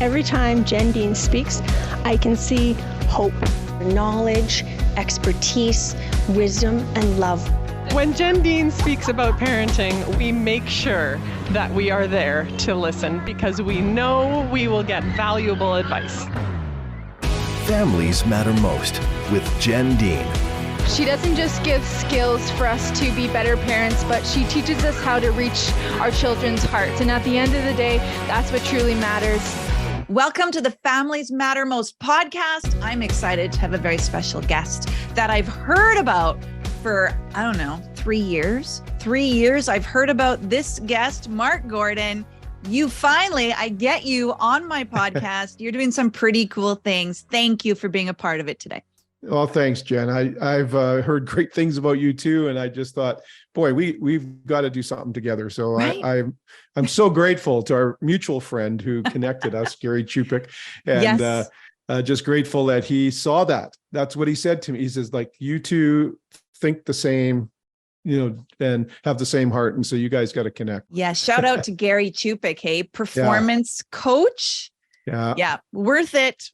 Every time Jen Dean speaks, I can see hope, knowledge, expertise, wisdom, and love. When Jen Dean speaks about parenting, we make sure that we are there to listen because we know we will get valuable advice. Families Matter Most with Jen Dean. She doesn't just give skills for us to be better parents, but she teaches us how to reach our children's hearts. And at the end of the day, that's what truly matters. Welcome to the Families Matter Most podcast. I'm excited to have a very special guest that I've heard about for, 3 years. 3 years I've heard about this guest, Mark Gordon. I get you on my podcast. You're doing some pretty cool things. Thank you for being a part of it today. Well, thanks, Jen. I've heard great things about you too, and I just thought, boy, we've got to do something together. So right? I'm so grateful to our mutual friend who connected us, Gary Chupik, and yes. Just grateful that he saw that. That's what he said to me. He says, like, you two think the same, and have the same heart, and so you guys got to connect. Yeah, shout out to Gary Chupik, hey, performance coach. Yeah. Worth it.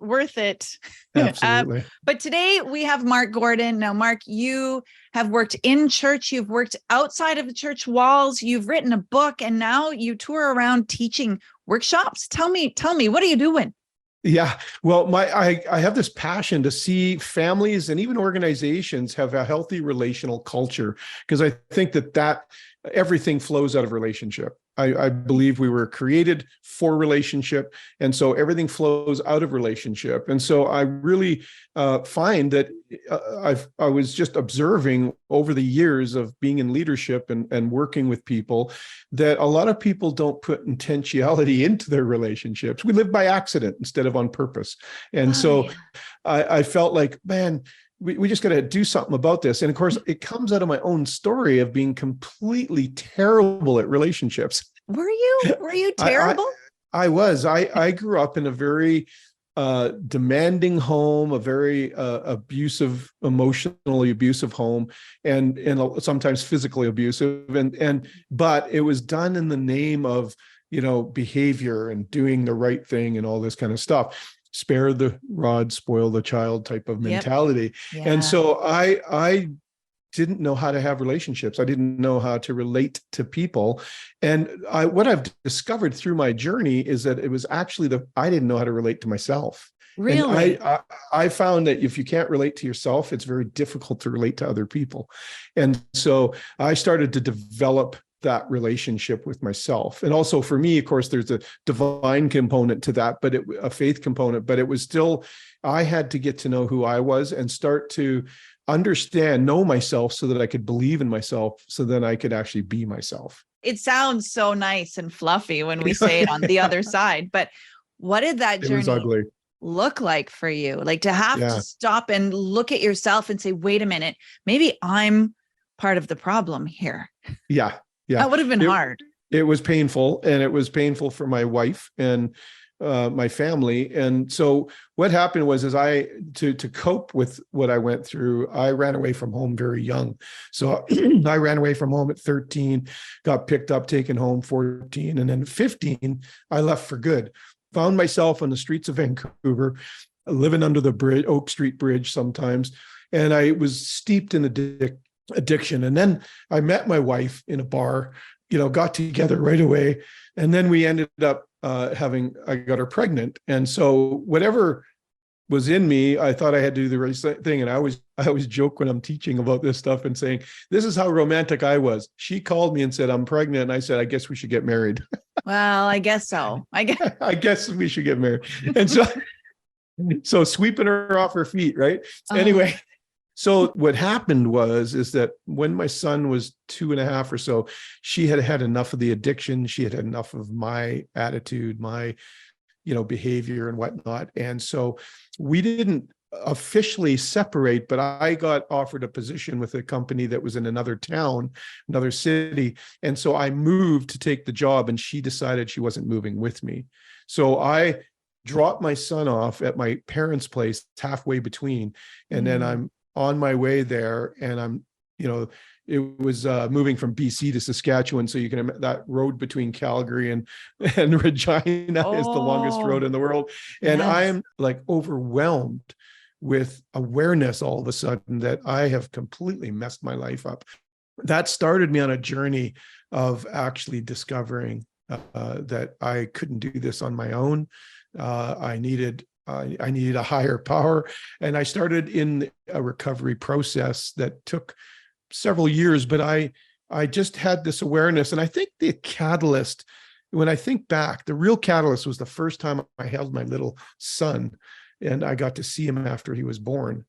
Absolutely. But today we have Mark Gordon. Now, Mark, you have worked in church. You've worked outside of the church walls. You've written a book, and now you tour around teaching workshops. Tell me, what are you doing? Yeah, well, I have this passion to see families and even organizations have a healthy relational culture, because I think that everything flows out of relationship. I believe we were created for relationship, and so everything flows out of relationship. And so I really find that I was just observing over the years of being in leadership and working with people that a lot of people don't put intentionality into their relationships. We live by accident instead of on purpose. And I felt like, man, we just got to do something about this. And of course, it comes out of my own story of being completely terrible at relationships. Were you terrible? I was. I grew up in a very demanding home, a very emotionally abusive home, and sometimes physically abusive. But it was done in the name of, behavior and doing the right thing and all this kind of stuff. Spare the rod, spoil the child type of mentality. Yep. Yeah. And so I didn't know how to have relationships. I didn't know how to relate to people. And what I've discovered through my journey is that it was actually I didn't know how to relate to myself. Really? And I found that if you can't relate to yourself, it's very difficult to relate to other people. And so I started to develop that relationship with myself. And also for me, of course, there's a divine component to that, but a faith component, but it was still, I had to get to know who I was and start to know myself so that I could believe in myself, so that I could actually be myself. It sounds so nice and fluffy when we say it on the other side, but what did that journey look like for you? Like to have to stop and look at yourself and say, wait a minute, maybe I'm part of the problem here. Yeah. That would have been hard. It was painful, and it was painful for my wife and my family. And so what happened was, to cope with what I went through, I ran away from home very young. So I ran away from home at 13, got picked up, taken home 14, and then at 15, I left for good. Found myself on the streets of Vancouver, living under the bridge, Oak Street Bridge sometimes, and I was steeped in addiction. And then I met my wife in a bar, got together right away. And then we ended up I got her pregnant. And so whatever was in me, I thought I had to do the right thing. And I always joke when I'm teaching about this stuff and saying, this is how romantic I was. She called me and said, I'm pregnant. And I said, I guess we should get married. Well, I guess so. I guess we should get married. And so sweeping her off her feet, right? Anyway. So what happened is that when my son was 2.5 or so, she had had enough of the addiction. She had had enough of my attitude, my, behavior and whatnot. And so we didn't officially separate, but I got offered a position with a company that was in another town, another city. And so I moved to take the job, and she decided she wasn't moving with me. So I dropped my son off at my parents' place halfway between, and then I'm on my way there, and I'm it was moving from BC to Saskatchewan. So you can that road between Calgary and Regina is the longest road in the world. And yes. I am like overwhelmed with awareness all of a sudden that I have completely messed my life up. That started me on a journey of actually discovering that I couldn't do this on my own. I needed a higher power. And I started in a recovery process that took several years, but I just had this awareness. And I think the catalyst, when I think back, the real catalyst was the first time I held my little son and I got to see him after he was born.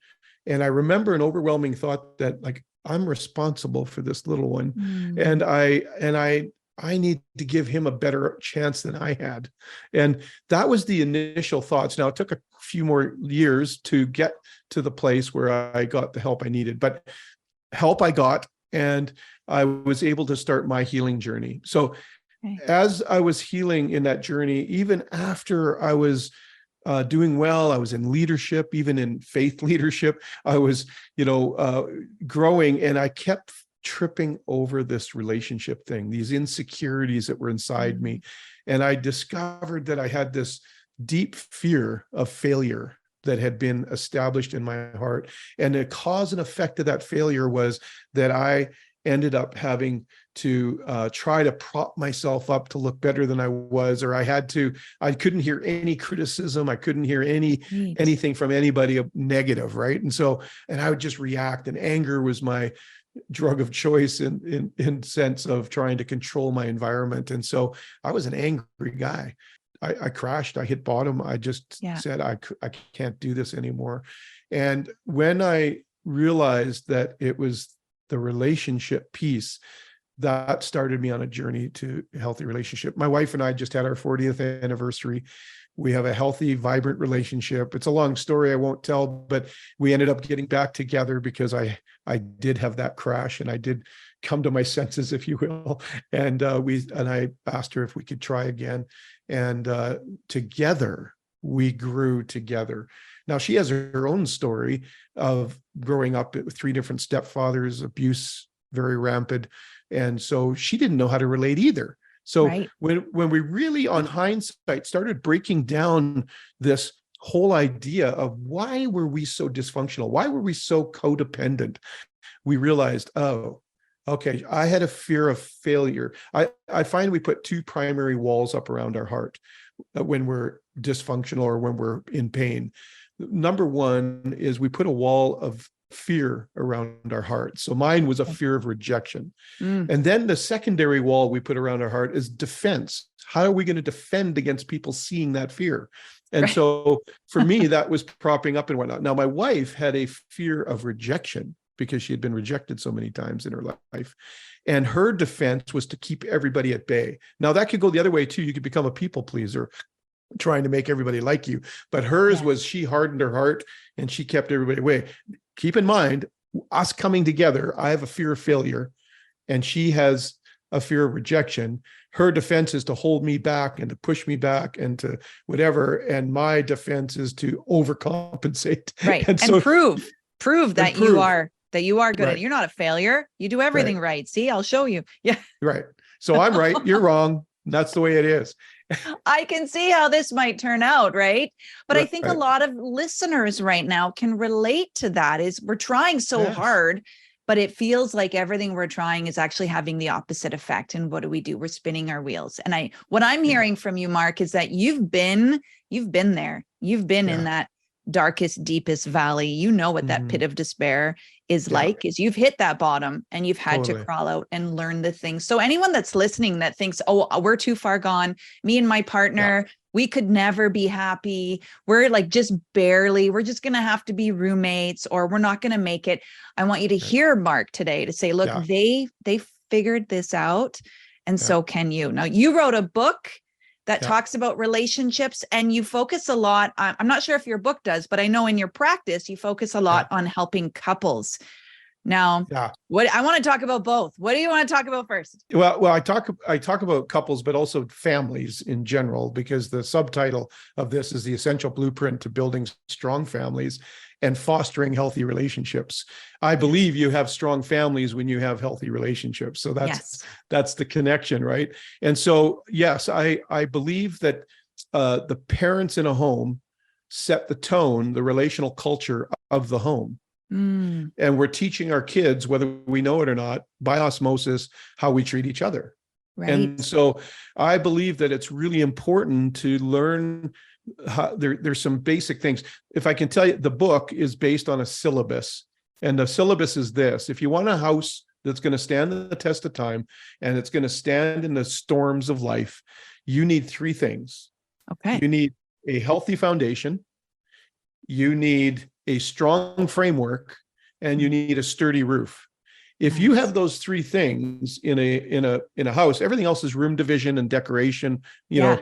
And I remember an overwhelming thought that like, I'm responsible for this little one. And I need to give him a better chance than I had. And that was the initial thoughts. Now, it took a few more years to get to the place where I got the help I needed, but help I got, and I was able to start my healing journey. So as I was healing in that journey, even after I was doing well, I was in leadership, even in faith leadership, I was, growing, and I kept tripping over this relationship thing, these insecurities that were inside me. And I discovered that I had this deep fear of failure that had been established in my heart. And the cause and effect of that failure was that I ended up having to try to prop myself up to look better than I was, or I couldn't hear any criticism. I couldn't hear anything from anybody negative. Right. And I would just react, and anger was my drug of choice in sense of trying to control my environment. And so I was an angry guy. I crashed, I hit bottom. I just said, I can't do this anymore. And when I realized that it was the relationship piece, that started me on a journey to a healthy relationship. My wife and I just had our 40th anniversary. We have a healthy, vibrant relationship. It's a long story I won't tell, but we ended up getting back together because I did have that crash, and I did come to my senses, if you will. And I asked her if we could try again. And together we grew together. Now, she has her own story of growing up with 3 different stepfathers, abuse very rampant. And so she didn't know how to relate either. So when we really, on hindsight, started breaking down this whole idea of why were we so dysfunctional? Why were we so codependent? We realized, oh, okay, I had a fear of failure. I find we put 2 primary walls up around our heart when we're dysfunctional or when we're in pain. Number one is we put a wall of fear around our heart. So mine was a fear of rejection. And then the secondary wall we put around our heart is defense. How are we going to defend against people seeing that fear? And so for me, that was propping up and whatnot. Now, my wife had a fear of rejection because she had been rejected so many times in her life. And her defense was to keep everybody at bay. Now, that could go the other way too. You could become a people pleaser, trying to make everybody like you. But hers was, she hardened her heart and she kept everybody away. Keep in mind, us coming together, I have a fear of failure and she has a fear of rejection. Her defense is to hold me back and to push me back and to whatever. And my defense is to overcompensate. Right. And so, prove that you are good. Right. You're not a failure. You do everything right. See, I'll show you. Yeah. Right. So I'm right. You're wrong. That's the way it is. I can see how this might turn out, right? But I think a lot of listeners right now can relate to that. Is we're trying so hard, but it feels like everything we're trying is actually having the opposite effect. And what do? We're spinning our wheels. And what I'm hearing from you, Mark, is that you've been there. You've been in that darkest, deepest valley. You know what that pit of despair is like, is you've hit that bottom and you've had to crawl out and learn the things. So anyone that's listening that thinks, oh, we're too far gone, me and my partner, we could never be happy. We're like just barely, we're just going to have to be roommates or we're not going to make it. I want you to hear Mark today to say, look, they figured this out. And so can you. Now, you wrote a book that talks about relationships and you focus a lot. I'm not sure if your book does, but I know in your practice, you focus a lot on helping couples Now, Yeah. what I want to talk about both. What do you want to talk about first? Well, I talk about couples, but also families in general, because the subtitle of this is the essential blueprint to building strong families and fostering healthy relationships. I believe you have strong families when you have healthy relationships. So that's the connection, right? And so, yes, I believe that the parents in a home set the tone, the relational culture of the home. And we're teaching our kids, whether we know it or not, by osmosis, how we treat each other. Right. And so I believe that it's really important to learn how there's some basic things. If I can tell you, the book is based on a syllabus, and the syllabus is this: if you want a house that's going to stand the test of time and it's going to stand in the storms of life, you need three things. Okay. You need a healthy foundation, you need a strong framework, and you need a sturdy roof. If you have those three things in a house, everything else is room division and decoration, you know,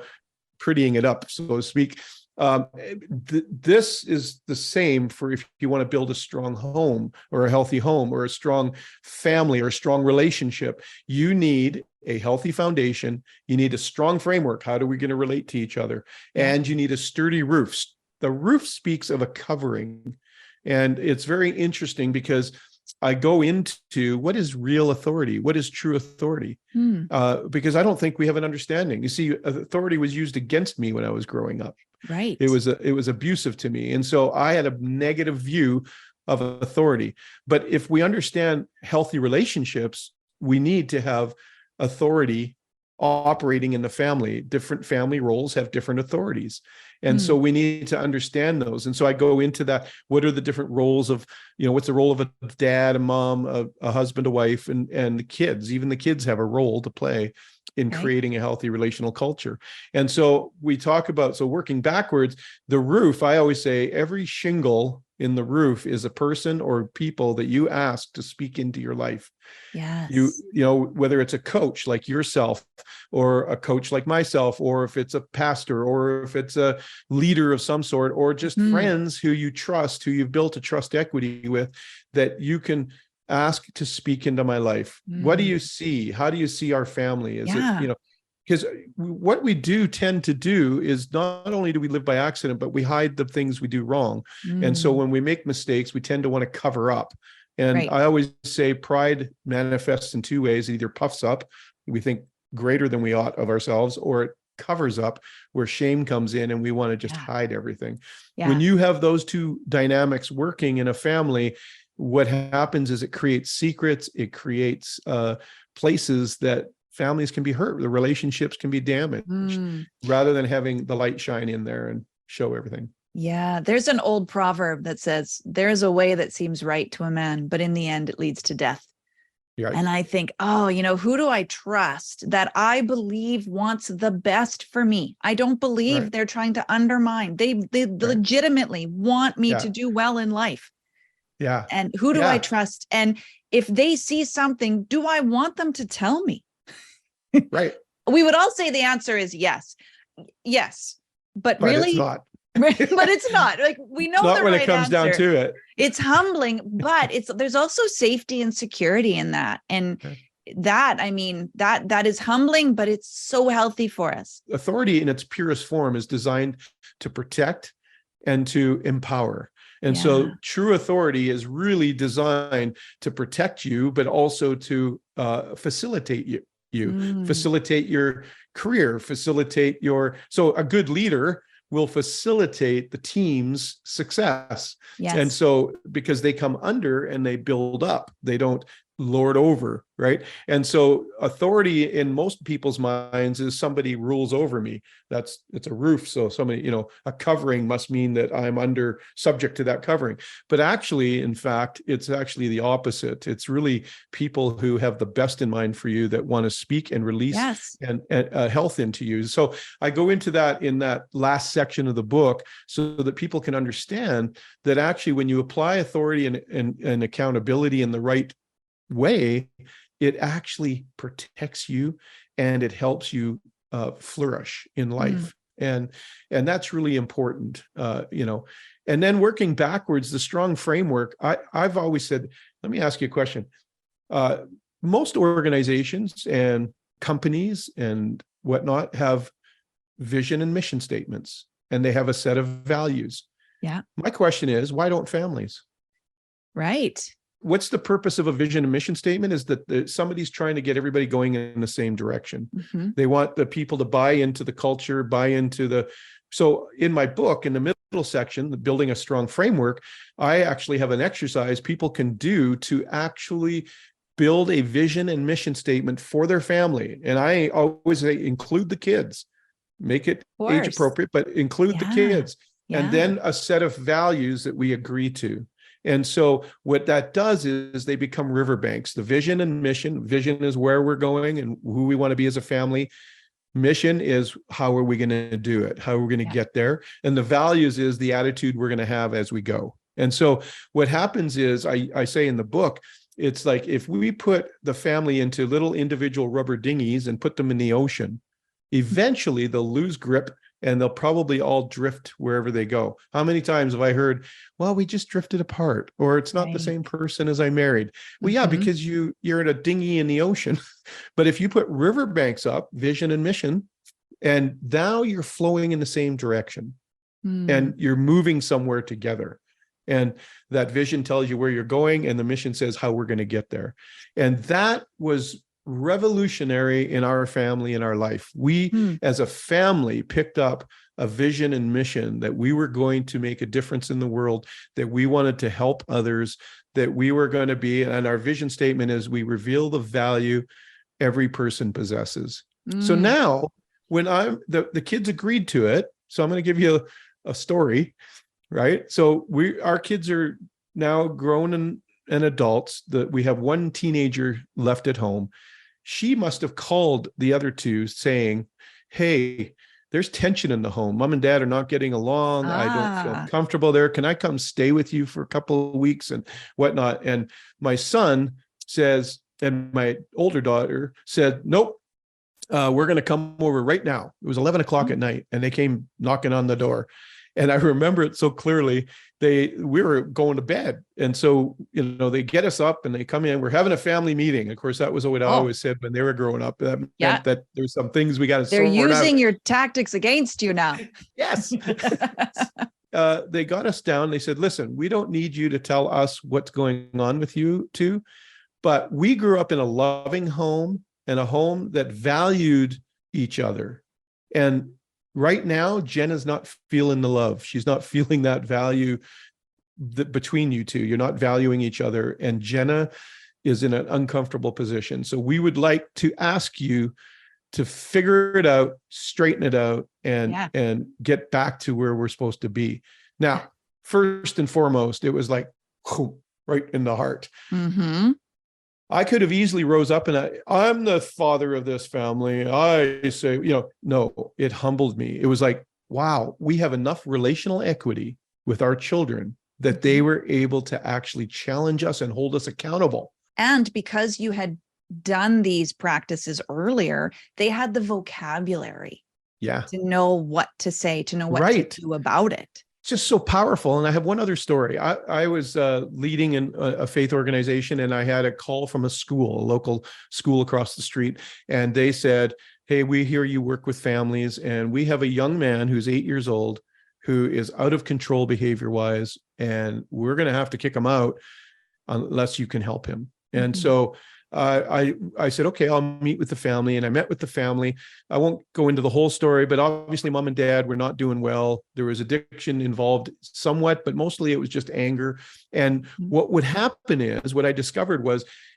prettying it up, so to speak. This is the same for if you want to build a strong home or a healthy home or a strong family or a strong relationship. You need a healthy foundation. You need a strong framework. How are we going to relate to each other? And you need a sturdy roof. The roof speaks of a covering. And it's very interesting because I go into what is real authority? What is true authority? Because I don't think we have an understanding. You see, authority was used against me when I was growing up. Right. It was abusive to me. And so I had a negative view of authority. But if we understand healthy relationships, we need to have authority operating in the family. Different family roles have different authorities. And so we need to understand those. And so I go into that. What are the different roles of, you know, what's the role of a dad, a mom, a husband, a wife, and the kids? Even the kids have a role to play in creating a healthy relational culture. And so we talk about, so working backwards, the roof, I always say every shingle in the roof is a person or people that you ask to speak into your life. Yes. You know, whether it's a coach like yourself or a coach like myself, or if it's a pastor, or if it's a leader of some sort, or just friends who you trust, who you've built a trust equity with, that you can ask to speak into my life. What do you see? How do you see our family? Is it, you know, because what we do tend to do is not only do we live by accident, but we hide the things we do wrong. And so when we make mistakes, we tend to want to cover up. And I always say pride manifests in two ways. It either puffs up, we think greater than we ought of ourselves, or it covers up, where shame comes in and we want to just hide everything. When you have those two dynamics working in a family, what happens is it creates secrets, it creates places that families can be hurt, the relationships can be damaged, rather than having the light shine in there and show everything. Yeah, there's an old proverb that says, there is a way that seems right to a man, but in the end it leads to death. Yeah. And I think, oh, you know, who do I trust that I believe wants the best for me? I don't believe they're trying to undermine. They legitimately want me to do well in life. Yeah. And who do I trust? And if they see something, do I want them to tell me? Right. We would all say the answer is yes. Yes. But really, it's not. But it's not. Like, we know not the when right it comes answer. down to it. It's humbling, but there's also safety and security in that. And that, I mean, that is humbling, but it's so healthy for us. Authority in its purest form is designed to protect and to empower. And so true authority is really designed to protect you, but also to facilitate you. Facilitate your career, facilitate your, so a good leader will facilitate the team's success. Yes. And so, because they come under and they build up, they don't lord over, right? And so authority in most people's minds is somebody rules over me. It's a roof. So somebody, you know, a covering must mean that I'm under subject to that covering. But actually, in fact, it's actually the opposite. It's really people who have the best in mind for you that want to speak and release and health into you. So I go into that in that last section of the book so that people can understand that actually when you apply authority and accountability in the right way, it actually protects you and it helps you flourish in life. And that's really important, you know. And then working backwards, the strong framework, I've always said Let me ask you a question. Most organizations and companies and whatnot have vision and mission statements, and they have a set of values. Yeah. My question is, why don't families? Right. What's the purpose of a vision and mission statement? Is that somebody's trying to get everybody going in the same direction. Mm-hmm. They want the people to buy into the culture, buy into the. So in my book, in the middle section, Building a Strong Framework, I actually have an exercise people can do to actually build a vision and mission statement for their family. And I always say, include the kids, make it age appropriate, but include the kids. Yeah. And then a set of values that we agree to. And so what that does is they become riverbanks. The vision and mission. Vision is where we're going and who we want to be as a family. Mission is how are we going to do it? How are we going to get there? And the values is the attitude we're going to have as we go. And so what happens is, I say in the book, it's like if we put the family into little individual rubber dinghies and put them in the ocean, eventually they'll lose grip and they'll probably all drift wherever they go. How many times have I heard, well, we just drifted apart, or it's not the same person as I married? Well, yeah, because you're in a dinghy in the ocean. But if you put riverbanks up, vision and mission, and now you're flowing in the same direction and you're moving somewhere together. And that vision tells you where you're going, and the mission says how we're going to get there. And that was revolutionary in our family, in our life. We as a family picked up a vision and mission that we were going to make a difference in the world, that we wanted to help others, that we were going to be, and our vision statement is we reveal the value every person possesses. So now when the kids agreed to it, so I'm going to give you a story, right? So our kids are now grown and adults. We have one teenager left at home. She must have called the other two saying, hey, there's tension in the home. Mom and dad are not getting along. I don't feel comfortable there. Can I come stay with you for a couple of weeks and whatnot? And my son says, and my older daughter said, nope, we're going to come over right now. It was 11 o'clock at night, and they came knocking on the door. And I remember it so clearly. We were going to bed. And so, they get us up and they come in. We're having a family meeting. Of course, that was what I always said when they were growing up. That meant that there's some things we got to sort out. They're using your tactics against you now. Yes. They got us down. They said, listen, we don't need you to tell us what's going on with you two, but we grew up in a loving home and a home that valued each other. And right now, Jen is not feeling the love. She's not feeling that value between you two. You're not valuing each other. And Jenna is in an uncomfortable position. So we would like to ask you to figure it out, straighten it out, and get back to where we're supposed to be. Now, first and foremost, it was like, right in the heart. Mm-hmm. I could have easily rose up and I'm the father of this family. I say, no, it humbled me. It was like, wow, we have enough relational equity with our children that they were able to actually challenge us and hold us accountable. And because you had done these practices earlier, they had the vocabulary to know what to say, to know what to do about it. It's just so powerful. And I have one other story. I was leading in a faith organization, and I had a call from a local school across the street. And they said, hey, we hear you work with families, and we have a young man who's 8 years old who is out of control behavior-wise, and we're going to have to kick him out unless you can help him. And so I said, okay, I'll meet with the family. And I met with the family. I won't go into the whole story, but obviously mom and dad were not doing well. There was addiction involved somewhat, but mostly it was just anger. And what would happen is, what I discovered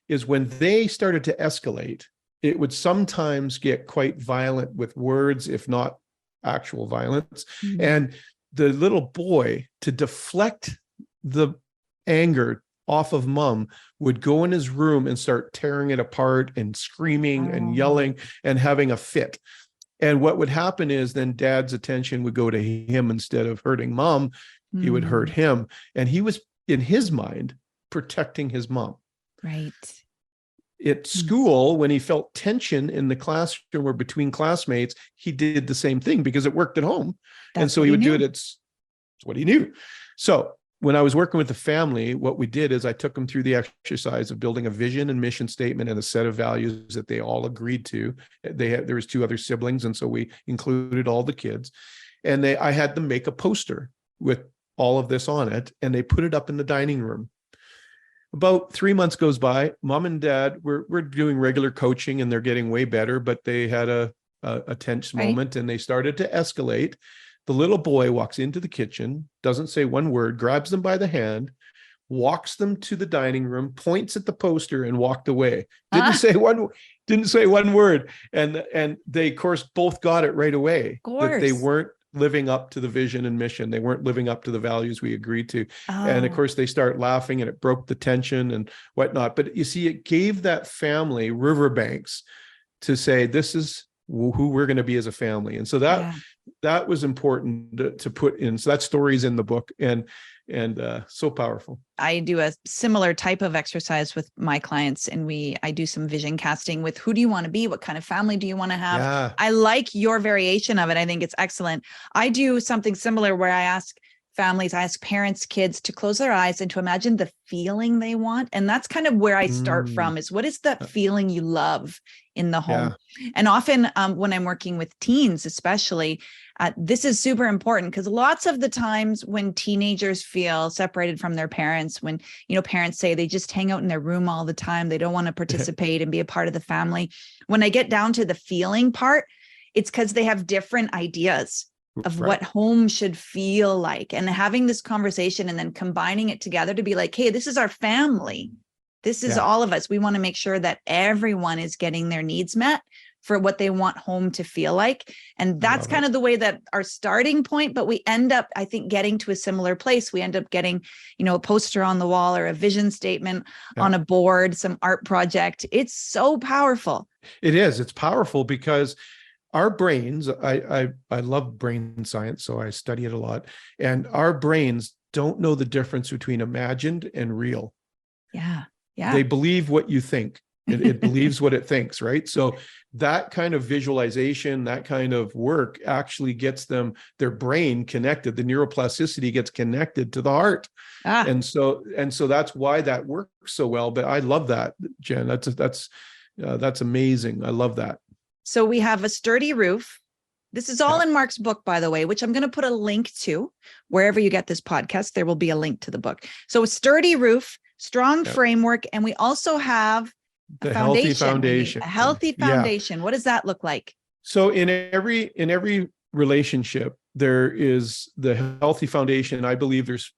is when they started to escalate, it would sometimes get quite violent with words, if not actual violence. And the little boy, to deflect the anger off of mom, would go in his room and start tearing it apart and screaming and yelling and having a fit. And what would happen is then dad's attention would go to him instead of hurting mom. He would hurt him. And he was, in his mind, protecting his mom. Right. At school, when he felt tension in the classroom or between classmates, he did the same thing because it worked at home. And so he would do it. It's what he knew. So when I was working with the family, what we did is I took them through the exercise of building a vision and mission statement and a set of values that they all agreed to. There was 2 other siblings, and so we included all the kids. And I had them make a poster with all of this on it, and they put it up in the dining room. About 3 months goes by. Mom and dad, we're doing regular coaching, and they're getting way better, but they had a tense moment, and they started to escalate. The little boy walks into the kitchen, doesn't say one word, grabs them by the hand, walks them to the dining room, points at the poster, and walked away. Didn't say one word. And they, of course, both got it right away that they weren't living up to the vision and mission. They weren't living up to the values we agreed to. And of course, they start laughing, and it broke the tension and whatnot. But you see, it gave that family riverbanks to say, this is who we're going to be as a family. And so that was important to put in. So that story's in the book, and so powerful. I do a similar type of exercise with my clients, and I do some vision casting with who do you want to be? What kind of family do you want to have? Yeah. I like your variation of it. I think it's excellent. I do something similar where I ask parents, kids to close their eyes and to imagine the feeling they want. And that's kind of where I start from, is what is that feeling you love in the home? Yeah. And often when I'm working with teens, especially, this is super important, because lots of the times when teenagers feel separated from their parents, when, parents say they just hang out in their room all the time, they don't want to participate and be a part of the family. When I get down to the feeling part, it's because they have different ideas of what home should feel like, and having this conversation and then combining it together to be like, hey, this is our family. This is all of us. We want to make sure that everyone is getting their needs met for what they want home to feel like. And that's kind of the way that our starting point, but we end up, I think, getting to a similar place. We end up getting, a poster on the wall or a vision statement on a board, some art project. It's so powerful. It is. It's powerful because our brains, I love brain science, so I study it a lot. And our brains don't know the difference between imagined and real. Yeah. Yeah. They believe what you think. It believes what it thinks, right? So that kind of visualization, that kind of work actually gets their brain connected. The neuroplasticity gets connected to the heart. And so that's why that works so well. But I love that, Jen. That's amazing. I love that. So we have a sturdy roof. This is all in Mark's book, by the way, which I'm going to put a link to wherever you get this podcast. There will be a link to the book. So a sturdy roof, strong framework. And we also have the healthy foundation. A healthy foundation. What does that look like? So in every relationship, there is the healthy foundation. I believe there's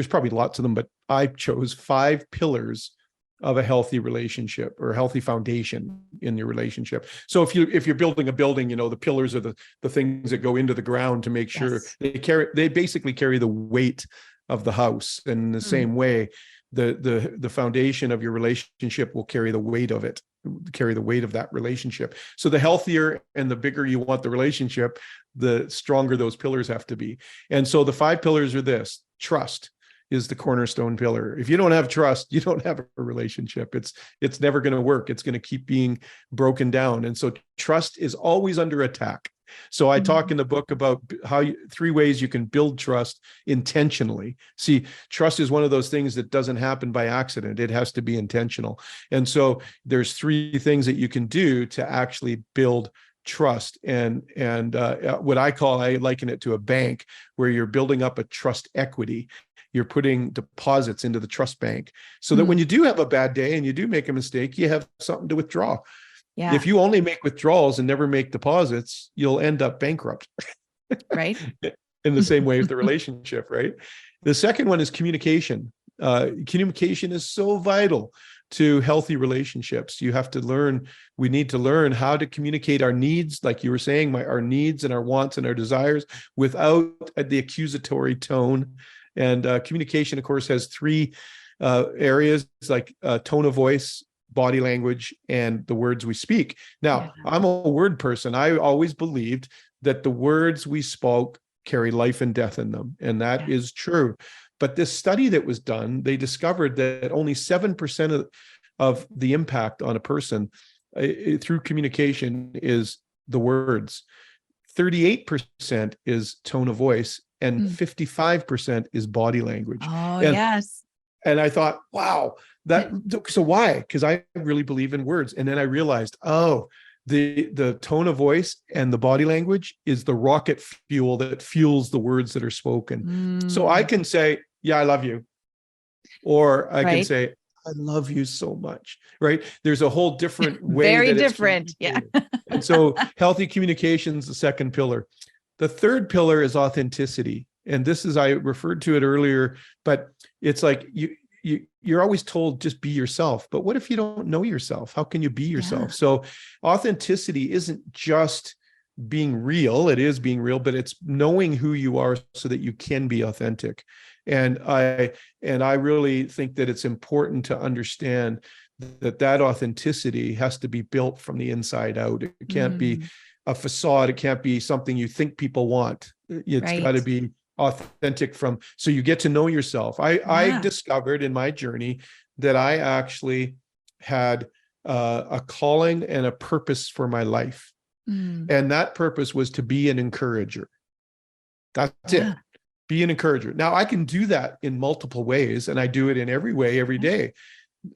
probably lots of them, but I chose 5 pillars of a healthy relationship, or a healthy foundation in your relationship. So if you're building a building, the pillars are the things that go into the ground to make sure they basically carry the weight of the house. And in the same way, the foundation of your relationship will carry the weight of that relationship. So the healthier and the bigger you want the relationship, the stronger those pillars have to be. And so the 5 pillars are this: trust is the cornerstone pillar. If you don't have trust, you don't have a relationship. It's never going to work. It's going to keep being broken down. And so trust is always under attack. So I talk in the book about 3 ways you can build trust intentionally. See, trust is one of those things that doesn't happen by accident. It has to be intentional. And so there's 3 things that you can do to actually build trust. And what I liken it to a bank, where you're building up a trust equity. You're putting deposits into the trust bank so that when you do have a bad day and you do make a mistake, you have something to withdraw. Yeah. If you only make withdrawals and never make deposits, you'll end up bankrupt. Right. In the same way with the relationship, right? The second one is communication. Communication is so vital to healthy relationships. We need to learn how to communicate our needs, like you were saying, our needs and our wants and our desires, without the accusatory tone. And communication, of course, has 3 areas, like tone of voice, body language, and the words we speak. Now, I'm a word person. I always believed that the words we spoke carry life and death in them. And that is true. But this study that was done, they discovered that only 7% of the impact on a person through communication is the words. 38% is tone of voice, and 55% is body language. Oh, and, yes. And I thought, wow, so why? Because I really believe in words. And then I realized, oh, the tone of voice and the body language is the rocket fuel that fuels the words that are spoken. So I can say, yeah, I love you. Or I can say, I love you so much, right? There's a whole different way. Very different. Yeah. And so healthy communication is the second pillar. The third pillar is authenticity. And this is, I referred to it earlier, but it's like you're always told just be yourself. But what if you don't know yourself? How can you be yourself? Yeah. So authenticity isn't just being real. It is being real, but it's knowing who you are so that you can be authentic. And I really think that it's important to understand that authenticity has to be built from the inside out. It can't be a facade. It can't be something you think people want. It's got to be authentic so you get to know yourself. I discovered in my journey that I actually had a calling and a purpose for my life. And that purpose was to be an encourager. That's it. Be an encourager. Now I can do that in multiple ways, and I do it in every way, every day.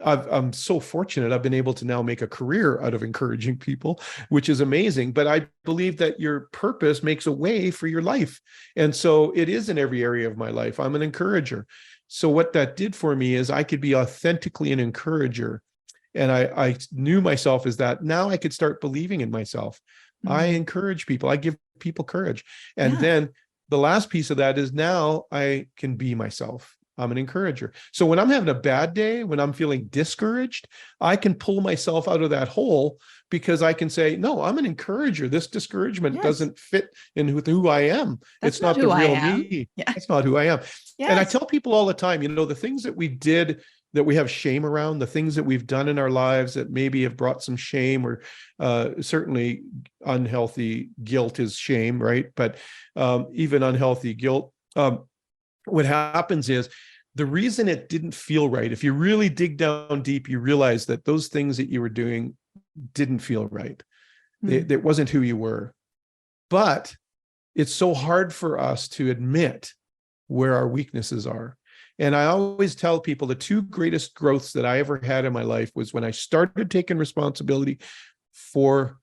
I'm so fortunate. I've been able to now make a career out of encouraging people, which is amazing. But I believe that your purpose makes a way for your life. And so it is in every area of my life. I'm an encourager. So what that did for me is I could be authentically an encourager. And I knew myself as that. Now I could start believing in myself. I encourage people. I give people courage. And then the last piece of that is now I can be myself. I'm an encourager. So when I'm having a bad day, when I'm feeling discouraged, I can pull myself out of that hole because I can say, no, I'm an encourager. This discouragement doesn't fit in with who I am. It's not the real me. It's not who I am. And I tell people all the time, the things that we did that we have shame around, the things that we've done in our lives that maybe have brought some shame, or certainly unhealthy guilt is shame, right? But even unhealthy guilt, what happens is the reason it didn't feel right, if you really dig down deep, you realize that those things that you were doing didn't feel right. It wasn't who you were. But it's so hard for us to admit where our weaknesses are. And I always tell people the two greatest growths that I ever had in my life was when I started taking responsibility for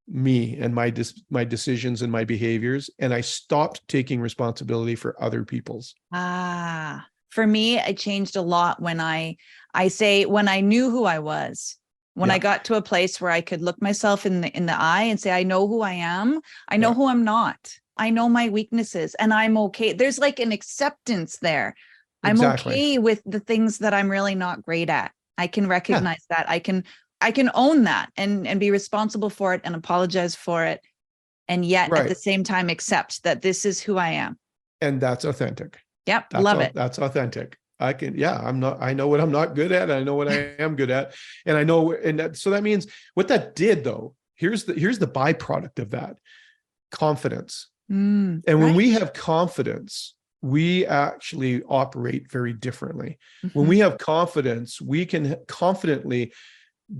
me and my decisions and my behaviors, and I stopped taking responsibility for other people's. For me, it changed a lot when I knew who I was. When I got to a place where I could look myself in the eye and say, I know who I am. I know who I'm not. I know my weaknesses, and I'm okay. There's like an acceptance there. I'm okay with the things that I'm really not great at. I can recognize that. I can own that and be responsible for it and apologize for it. And yet at the same time, accept that this is who I am. And that's authentic. Yep. Love it. That's authentic. I know what I'm not good at. I know what I am good at. And I know, so that means what that did though, here's the byproduct of that: confidence. And when we have confidence, we actually operate very differently. When we have confidence, we can confidently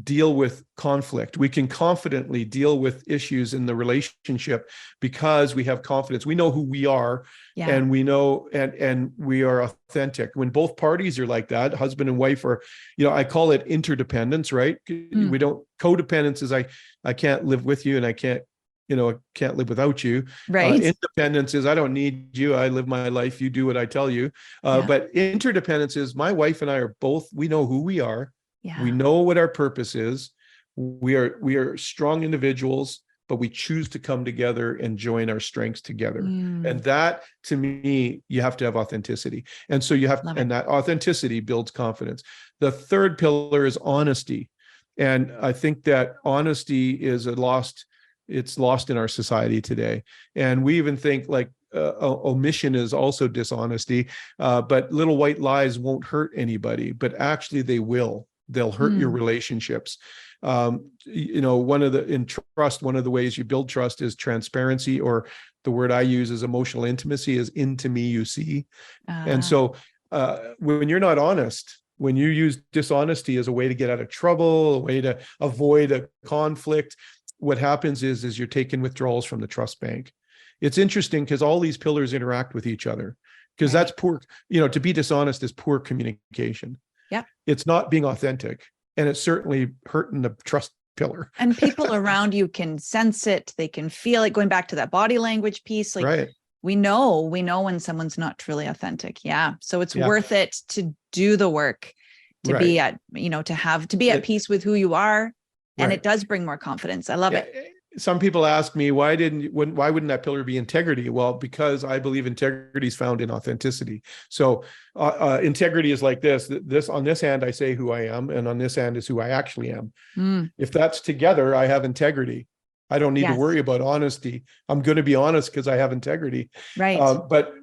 deal with conflict. We can confidently deal with issues in the relationship because we have confidence. We know who we are, and we know, and we are authentic. When both parties are like that, husband and wife are, I call it interdependence, right? We don't, codependence is I can't live with you and I can't live without you. Right. Independence is I don't need you. I live my life. You do what I tell you. But interdependence is my wife and I are both, we know who we are. We know what our purpose is. We are strong individuals, but we choose to come together and join our strengths together. And that, to me, you have to have authenticity. And so and that authenticity builds confidence. The third pillar is honesty. And I think that honesty is it's lost in our society today. And we even think like omission is also dishonesty, but little white lies won't hurt anybody, but actually they will. They'll hurt your relationships. One of the ways you build trust is transparency, or the word I use is emotional intimacy, is into me you see. And so when you're not honest, when you use dishonesty as a way to get out of trouble, a way to avoid a conflict, what happens is you're taking withdrawals from the trust bank. it's interesting because all these pillars interact with each other, because that's poor, to be dishonest is poor communication. Yeah. It's not being authentic, and it's certainly hurting the trust pillar. And people around you can sense it. They can feel it, going back to that body language piece. Like, right. we know when someone's not truly authentic. Yeah. So it's worth it to do the work, to be at, to be at peace with who you are. And it does bring more confidence. I love it. Some people ask me, why wouldn't that pillar be integrity? Well, because I believe integrity is found in authenticity. So integrity is like this on this hand, I say who I am, and on this hand is who I actually am. If that's together, I have integrity. I don't need to worry about honesty. I'm going to be honest because I have integrity. Right. But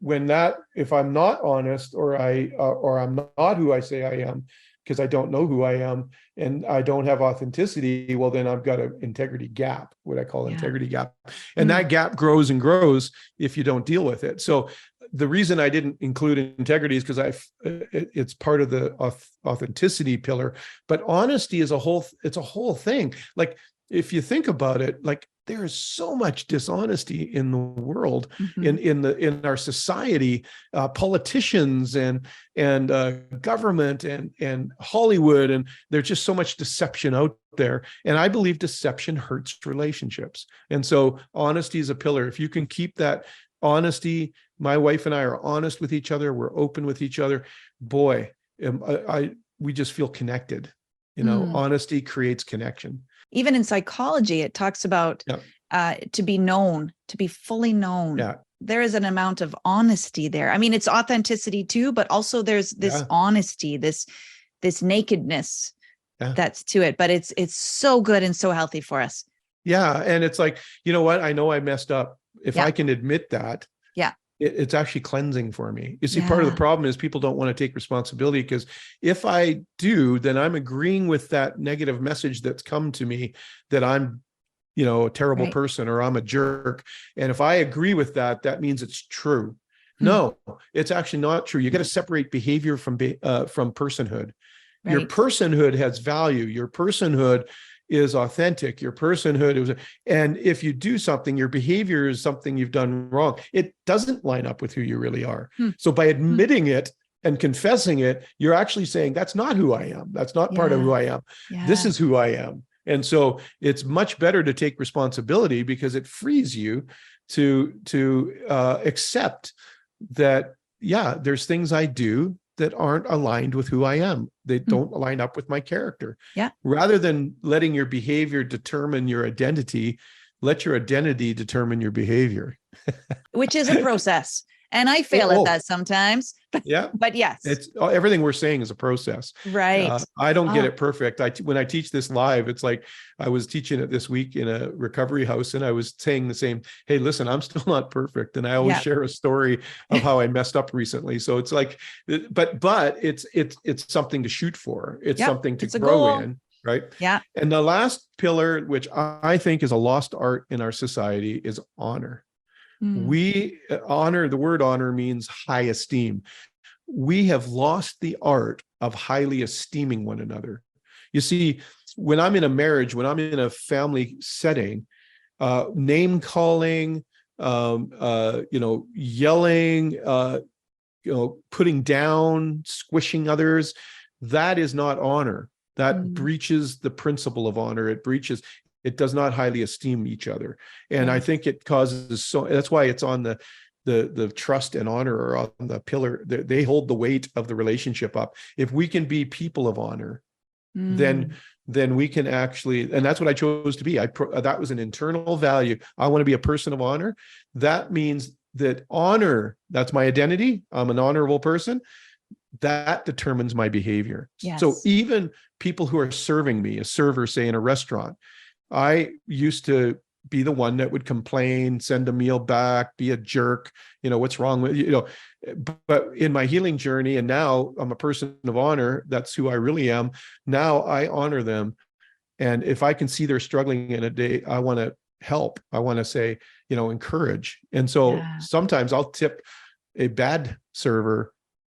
if I'm not honest, or I'm not who I say I am, because I don't know who I am and I don't have authenticity, well, then I've got an integrity gap, what I call integrity gap. And that gap grows and grows if you don't deal with it. So the reason I didn't include integrity is because it's part of the authenticity pillar, but honesty is it's a whole thing. Like, if you think about it, like, there is so much dishonesty in the world, in our society, politicians and government and Hollywood, and there's just so much deception out there. And I believe deception hurts relationships. And so honesty is a pillar. If you can keep that honesty, my wife and I are honest with each other, we're open with each other, boy, we just feel connected. Honesty creates connection. Even in psychology, it talks about to be known, to be fully known. Yeah. There is an amount of honesty there. I mean, it's authenticity too, but also there's this honesty, this nakedness that's to it. But it's so good and so healthy for us. Yeah. And it's like, you know what? I know I messed up. If I can admit that, it's actually cleansing for me. You see, part of the problem is people don't want to take responsibility, because if I do, then I'm agreeing with that negative message that's come to me that I'm, a terrible person, or I'm a jerk. And if I agree with that, that means it's true. No, it's actually not true. You got to separate behavior from personhood. Right. Your personhood has value. Your personhood is authentic. Your personhood is, and if you do something, your behavior is something you've done wrong. It doesn't line up with who you really are. So by admitting it and confessing it, you're actually saying, that's not who I am. That's not part of who I am. This is who I am. And so it's much better to take responsibility, because it frees you to accept that, there's things I do that aren't aligned with who I am. They don't line up with my character. Yeah. Rather than letting your behavior determine your identity, let your identity determine your behavior. Which is a process. And I fail at that sometimes. But yes. It's everything we're saying is a process. Right. I don't get it perfect. When I teach this live, it's like I was teaching it this week in a recovery house, and I was saying the same, hey, listen, I'm still not perfect. And I always share a story of how I messed up recently. So it's like, but it's something to shoot for. It's something to grow in. Right. Yeah. And the last pillar, which I think is a lost art in our society, is honor. We honor, the word honor means high esteem. We have lost the art of highly esteeming one another. You see, when I'm in a marriage, when I'm in a family setting, name calling, yelling, putting down, squishing others, that is not honor. That breaches the principle of honor. It does not highly esteem each other. And I think it causes that's why it's on the trust and honor are on the pillar. They hold the weight of the relationship up. If we can be people of honor, then we can actually, and that's what I chose to be. That was an internal value. I want to be a person of honor. That means that honor, that's my identity. I'm an honorable person. That determines my behavior. Yes. So even people who are serving me, a server, say in a restaurant, I used to be the one that would complain, send a meal back, be a jerk, what's wrong with you, but in my healing journey, and now I'm a person of honor, that's who I really am. Now I honor them. And if I can see they're struggling in a day, I want to help. I want to say, encourage. And so sometimes I'll tip a bad server,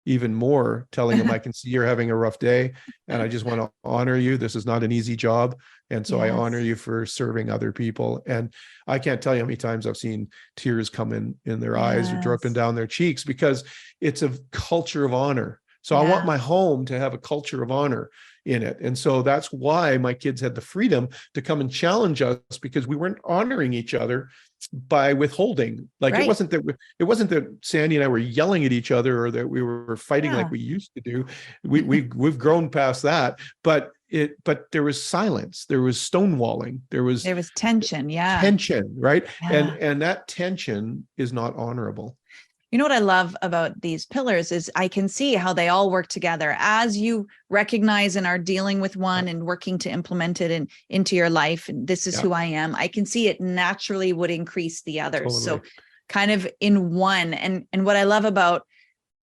even more, telling them, I can see you're having a rough day and I just want to honor you. This is not an easy job. And so I honor you for serving other people. And I can't tell you how many times I've seen tears come in their eyes or dripping down their cheeks, because it's a culture of honor. So I want my home to have a culture of honor in it. And so that's why my kids had the freedom to come and challenge us, because we weren't honoring each other by withholding. Like it wasn't that Sandy and I were yelling at each other or that we were fighting like we used to do. We've grown past that, but there was silence, there was stonewalling, there was tension. Right. And that tension is not honorable. You know what I love about these pillars is I can see how they all work together as you recognize and are dealing with one and working to implement it into your life. And this is who I am. I can see it naturally would increase the others. Totally. So kind of in one. And what I love about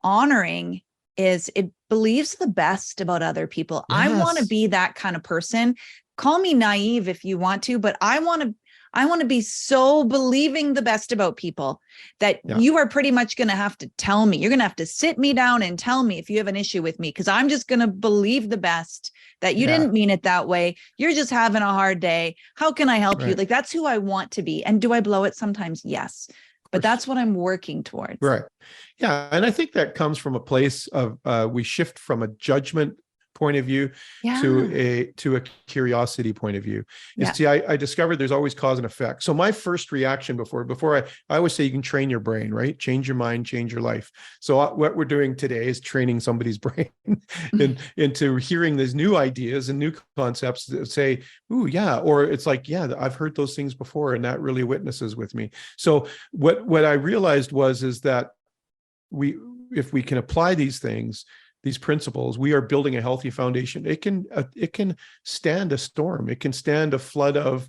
honoring is it believes the best about other people. Yes. I want to be that kind of person. Call me naive if you want to, but I want to be so believing the best about people that you are pretty much going to have to tell me. You're going to have to sit me down and tell me if you have an issue with me, because I'm just going to believe the best, that you didn't mean it that way. You're just having a hard day. How can I help you? Like, that's who I want to be. And do I blow it sometimes? Yes. But that's what I'm working towards. Right. Yeah. And I think that comes from a place of we shift from a judgment point of view to a curiosity point of view. You see, I discovered there's always cause and effect. So my first reaction before I always say you can train your brain, right? Change your mind, change your life. So what we're doing today is training somebody's brain into hearing these new ideas and new concepts that say, ooh, yeah. Or it's like, yeah, I've heard those things before and that really witnesses with me. So what I realized is that if we can apply these things, these principles, we are building a healthy foundation. It can stand a storm. It can stand a flood of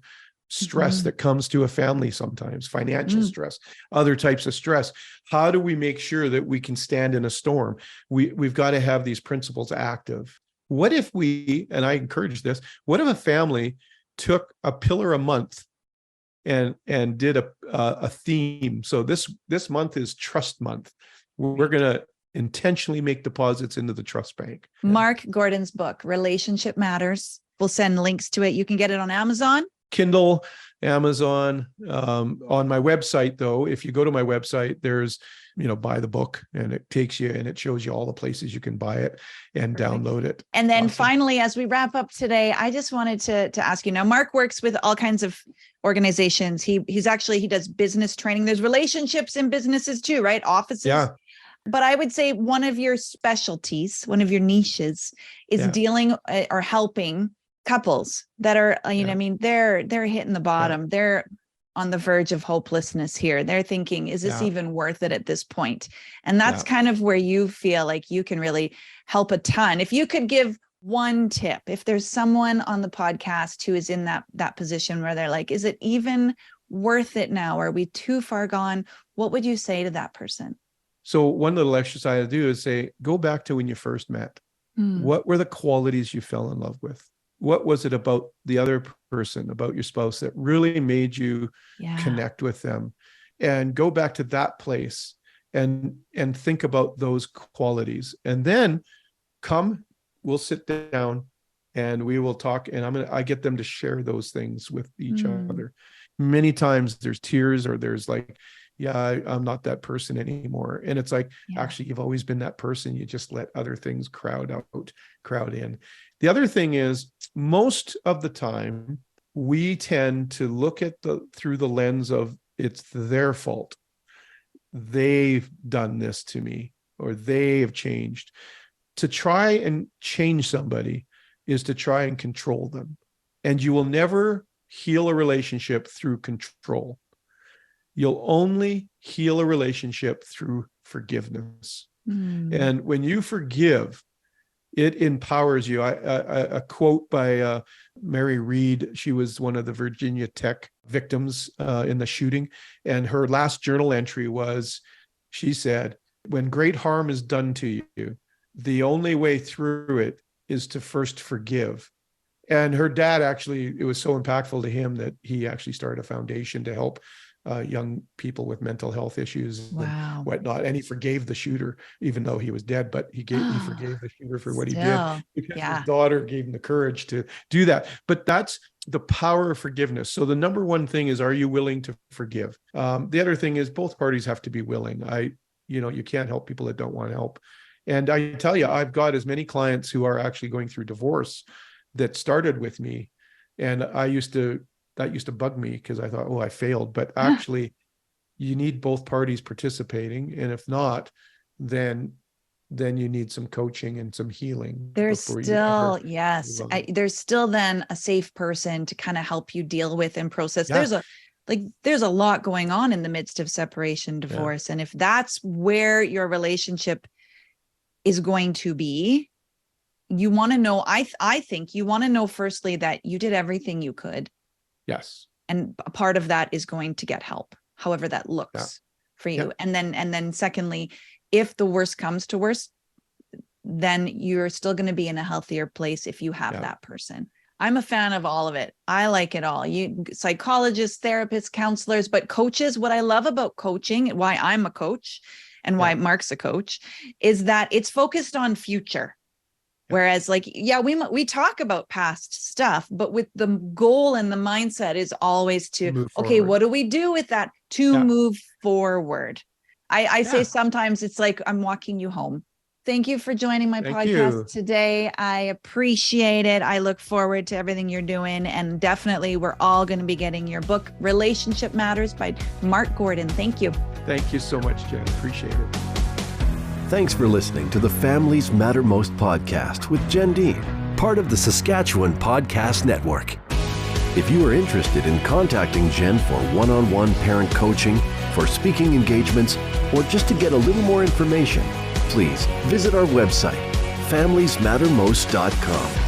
stress that comes to a family sometimes, financial stress, other types of stress. How do we make sure that we can stand in a storm? We've got to have these principles active. What if and I encourage this, what if a family took a pillar a month and did a theme? So this month is Trust Month. We're going to intentionally make deposits into the trust bank. Mark Gordon's book, Relationship Matters. We'll send links to it. You can get it on Amazon. Kindle, Amazon. On my website, though, if you go to my website, there's, buy the book, and it takes you and it shows you all the places you can buy it and download it. And then finally, as we wrap up today, I just wanted to ask you, now Mark works with all kinds of organizations. He does business training. There's relationships in businesses too, right? Offices. Yeah. But I would say one of your specialties, one of your niches is dealing or helping couples that are, they're hitting the bottom. Yeah. They're on the verge of hopelessness here. They're thinking, is this even worth it at this point? And that's kind of where you feel like you can really help a ton. If you could give one tip, if there's someone on the podcast who is in that position where they're like, is it even worth it now? Are we too far gone? What would you say to that person? So one little exercise I do is say, go back to when you first met. What were the qualities you fell in love with? What was it about the other person, about your spouse, that really made you connect with them? And go back to that place and think about those qualities. And then we'll sit down and we will talk, and I get them to share those things with each other. Many times there's tears, or there's like, I'm not that person anymore. And it's like, actually, you've always been that person. You just let other things crowd in. The other thing is, most of the time, we tend to look at through the lens of it's their fault. They've done this to me, or they have changed. To try and change somebody is to try and control them. And you will never heal a relationship through control. You'll only heal a relationship through forgiveness. And when you forgive, it empowers you. A quote by Mary Reed. She was one of the Virginia Tech victims in the shooting. And her last journal entry was, she said, when great harm is done to you, the only way through it is to first forgive. And her dad, actually, it was so impactful to him that he actually started a foundation to help young people with mental health issues Wow. and whatnot. And he forgave the shooter, even though he was dead, but he forgave the shooter for what he did, Still, because yeah. his daughter gave him the courage to do that. But that's the power of forgiveness. So the number one thing is, are you willing to forgive? The other thing is, both parties have to be willing. You can't help people that don't want help. And I tell you, I've got as many clients who are actually going through divorce that started with me. And that used to bug me, because I thought, oh, I failed. But actually, you need both parties participating. And if not, then you need some coaching and some healing. There's still, yes, there's still then a safe person to kind of help you deal with and process. Yeah. There's a lot going on in the midst of separation, divorce. Yeah. And if that's where your relationship is going to be, you want to know, I think you want to know firstly that you did everything you could. Yes. And a part of that is going to get help, however that looks for you. Yeah. And then secondly, if the worst comes to worst, then you're still going to be in a healthier place if you have that person. I'm a fan of all of it. I like it all. You psychologists, therapists, counselors, but coaches, what I love about coaching, why I'm a coach and why Mark's a coach, is that it's focused on future. Whereas we talk about past stuff, but with the goal and the mindset is always to, okay, what do we do with that to move forward? I say sometimes it's like I'm walking you home. Thank you for joining my podcast today. I appreciate it. I look forward to everything you're doing. And definitely we're all going to be getting your book, Relationship Matters by Mark Gordon. Thank you. Thank you so much, Jen. Appreciate it. Thanks for listening to the Families Matter Most podcast with Jen Dean, part of the Saskatchewan Podcast Network. If you are interested in contacting Jen for one-on-one parent coaching, for speaking engagements, or just to get a little more information, please visit our website, familiesmattermost.com.